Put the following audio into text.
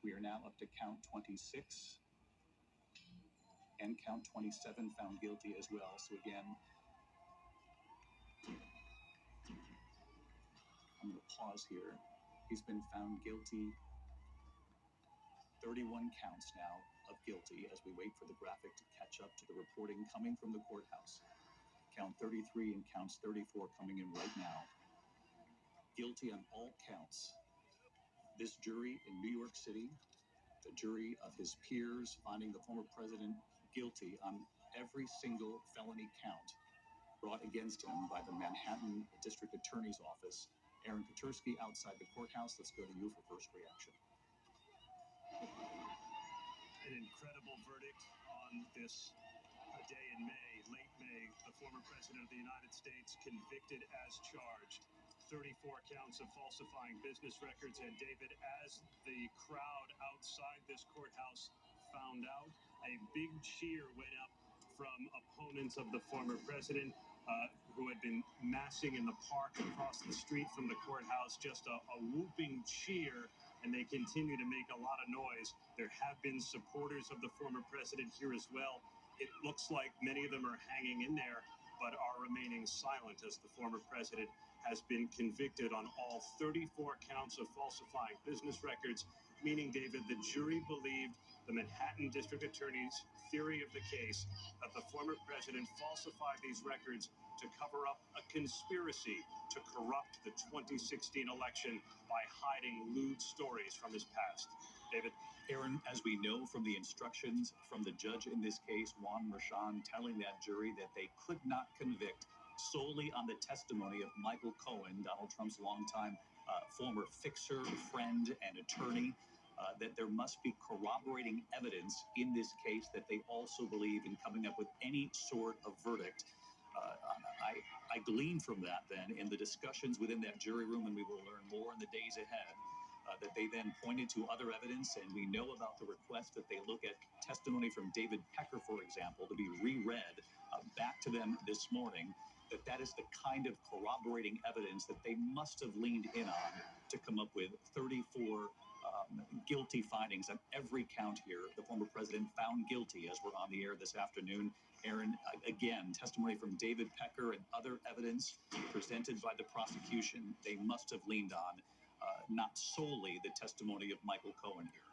We are now up to count 26 and count 27 found guilty as well. So again, I'm going to pause here. He's been found guilty 31 counts now of guilty as we wait for the graphic to catch up to the reporting coming from the courthouse. Count 33 and counts 34 coming in right now. Guilty on all counts. This jury in New York City, the jury of his peers, finding the former president guilty on every single felony count brought against him by the Manhattan District Attorney's Office. Aaron Katersky outside the courthouse. Let's go to you for first reaction. An incredible verdict on this day in May, late May. The former president of the United States convicted as charged. 34 counts of falsifying business records. And David, as the crowd outside this courthouse found out, a big cheer went up from opponents of the former president who had been massing in the park across the street from the courthouse. Just a whooping cheer, and they continue to make a lot of noise. There have been supporters of the former president here as well. It looks like many of them are hanging in there, but are remaining silent as the former president has been convicted on all 34 counts of falsifying business records, meaning, David, the jury believed the Manhattan District Attorney's theory of the case that the former president falsified these records to cover up a conspiracy to corrupt the 2016 election by hiding lewd stories from his past. David? Aaron, as we know from the instructions from the judge in this case, Juan Merchan, telling that jury that they could not convict solely on the testimony of Michael Cohen, Donald Trump's longtime former fixer, friend, and attorney, that there must be corroborating evidence in this case that they also believe in coming up with any sort of verdict. I glean from that then in the discussions within that jury room, and we will learn more in the days ahead, that they then pointed to other evidence, and we know about the request that they look at testimony from David Pecker, for example, to be reread back to them this morning, that is the kind of corroborating evidence that they must have leaned in on to come up with 34 guilty findings on every count here. The former president found guilty as we're on the air this afternoon. Aaron, again, testimony from David Pecker and other evidence presented by the prosecution, they must have leaned on not solely the testimony of Michael Cohen here.